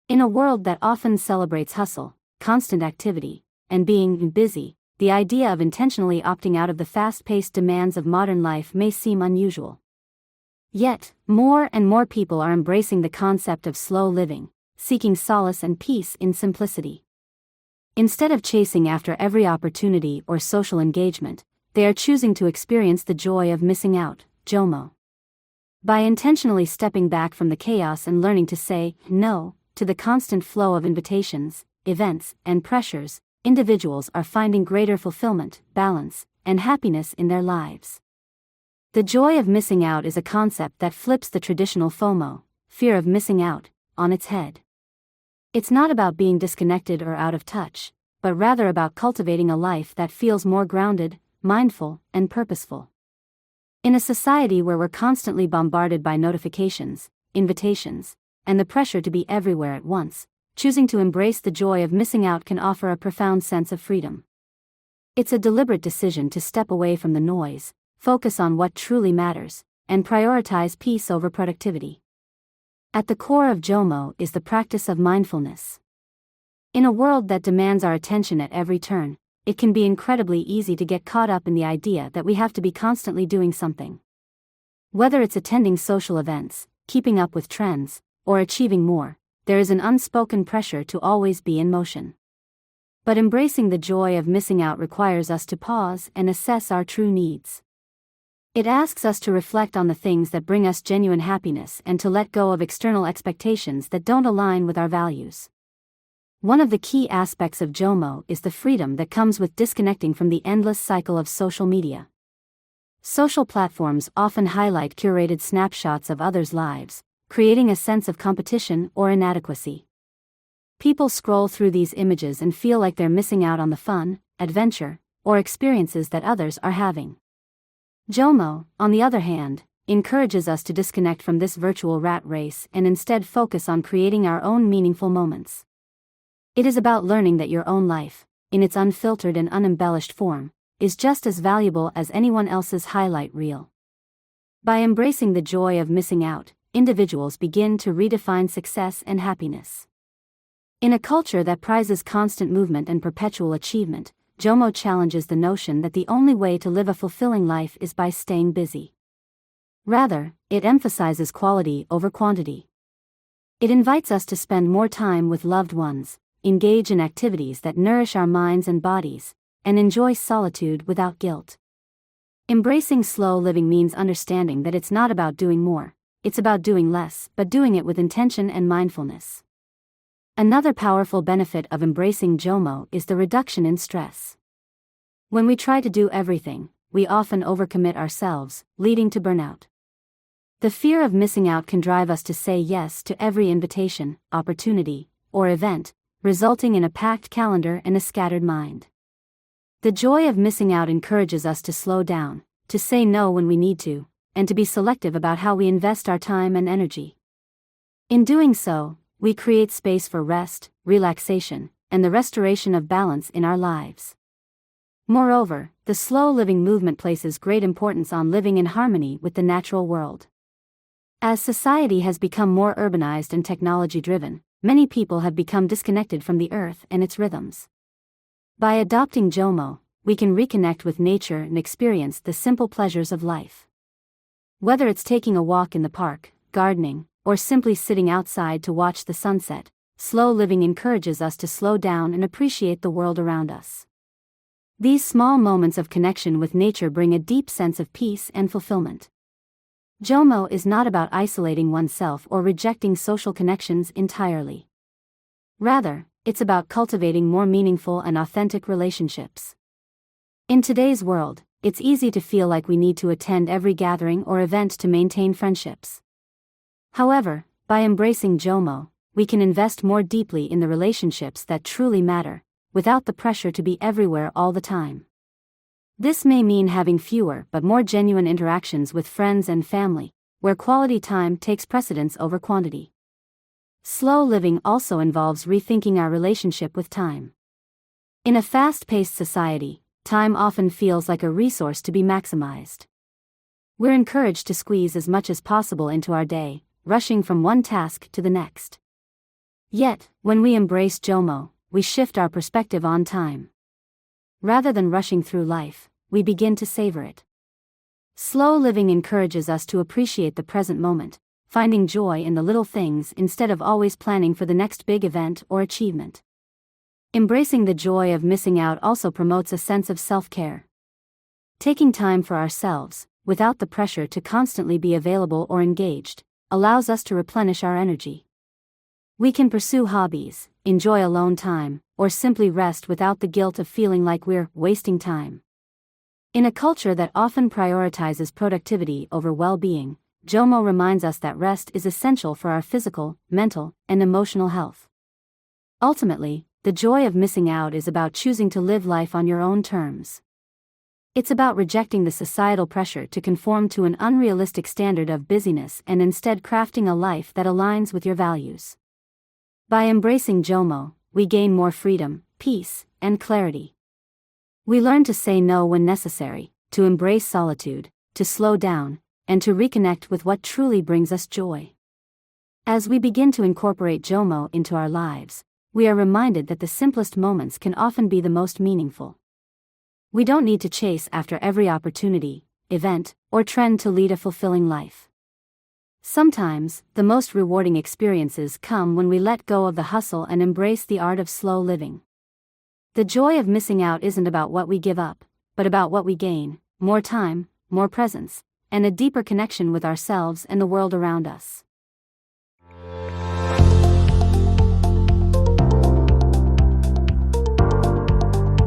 In a world that often celebrates hustle, constant activity, and being busy, the idea of intentionally opting out of the fast-paced demands of modern life may seem unusual. Yet, more and more people are embracing the concept of slow living, seeking solace and peace in simplicity. Instead of chasing after every opportunity or social engagement, they are choosing to experience the joy of missing out, JOMO. By intentionally stepping back from the chaos and learning to say no to the constant flow of invitations, events, and pressures, individuals are finding greater fulfillment, balance, and happiness in their lives. The joy of missing out is a concept that flips the traditional FOMO, fear of missing out, on its head. It's not about being disconnected or out of touch, but rather about cultivating a life that feels more grounded, mindful, and purposeful. In a society where we're constantly bombarded by notifications, invitations, and the pressure to be everywhere at once, choosing to embrace the joy of missing out can offer a profound sense of freedom. It's a deliberate decision to step away from the noise, focus on what truly matters, and prioritize peace over productivity. At the core of JOMO is the practice of mindfulness. In a world that demands our attention at every turn, it can be incredibly easy to get caught up in the idea that we have to be constantly doing something. Whether it's attending social events, keeping up with trends, or achieving more, there is an unspoken pressure to always be in motion. But embracing the joy of missing out requires us to pause and assess our true needs. It asks us to reflect on the things that bring us genuine happiness and to let go of external expectations that don't align with our values. One of the key aspects of JOMO is the freedom that comes with disconnecting from the endless cycle of social media. Social platforms often highlight curated snapshots of others' lives, creating a sense of competition or inadequacy. People scroll through these images and feel like they're missing out on the fun, adventure, or experiences that others are having. JOMO, on the other hand, encourages us to disconnect from this virtual rat race and instead focus on creating our own meaningful moments. It is about learning that your own life, in its unfiltered and unembellished form, is just as valuable as anyone else's highlight reel. By embracing the joy of missing out, individuals begin to redefine success and happiness. In a culture that prizes constant movement and perpetual achievement, JOMO challenges the notion that the only way to live a fulfilling life is by staying busy. Rather, it emphasizes quality over quantity. It invites us to spend more time with loved ones, engage in activities that nourish our minds and bodies, and enjoy solitude without guilt. Embracing slow living means understanding that it's not about doing more, it's about doing less, but doing it with intention and mindfulness. Another powerful benefit of embracing JOMO is the reduction in stress. When we try to do everything, we often overcommit ourselves, leading to burnout. The fear of missing out can drive us to say yes to every invitation, opportunity, or event, resulting in a packed calendar and a scattered mind. The joy of missing out encourages us to slow down, to say no when we need to, and to be selective about how we invest our time and energy. In doing so, we create space for rest, relaxation, and the restoration of balance in our lives. Moreover, the slow living movement places great importance on living in harmony with the natural world. As society has become more urbanized and technology-driven, many people have become disconnected from the earth and its rhythms. By adopting JOMO, we can reconnect with nature and experience the simple pleasures of life. Whether it's taking a walk in the park, gardening, or simply sitting outside to watch the sunset, slow living encourages us to slow down and appreciate the world around us. These small moments of connection with nature bring a deep sense of peace and fulfillment. JOMO is not about isolating oneself or rejecting social connections entirely. Rather, it's about cultivating more meaningful and authentic relationships. In today's world, it's easy to feel like we need to attend every gathering or event to maintain friendships. However, by embracing JOMO, we can invest more deeply in the relationships that truly matter, without the pressure to be everywhere all the time. This may mean having fewer but more genuine interactions with friends and family, where quality time takes precedence over quantity. Slow living also involves rethinking our relationship with time. In a fast-paced society, time often feels like a resource to be maximized. We're encouraged to squeeze as much as possible into our day, rushing from one task to the next. Yet, when we embrace JOMO, we shift our perspective on time. Rather than rushing through life, we begin to savor it. Slow living encourages us to appreciate the present moment, finding joy in the little things instead of always planning for the next big event or achievement. Embracing the joy of missing out also promotes a sense of self-care. Taking time for ourselves, without the pressure to constantly be available or engaged, allows us to replenish our energy. We can pursue hobbies, enjoy alone time, or simply rest without the guilt of feeling like we're wasting time. In a culture that often prioritizes productivity over well-being, JOMO reminds us that rest is essential for our physical, mental, and emotional health. Ultimately, the joy of missing out is about choosing to live life on your own terms. It's about rejecting the societal pressure to conform to an unrealistic standard of busyness and instead crafting a life that aligns with your values. By embracing JOMO, we gain more freedom, peace, and clarity. We learn to say no when necessary, to embrace solitude, to slow down, and to reconnect with what truly brings us joy. As we begin to incorporate JOMO into our lives, we are reminded that the simplest moments can often be the most meaningful. We don't need to chase after every opportunity, event, or trend to lead a fulfilling life. Sometimes, the most rewarding experiences come when we let go of the hustle and embrace the art of slow living. The joy of missing out isn't about what we give up, but about what we gain: more time, more presence, and a deeper connection with ourselves and the world around us.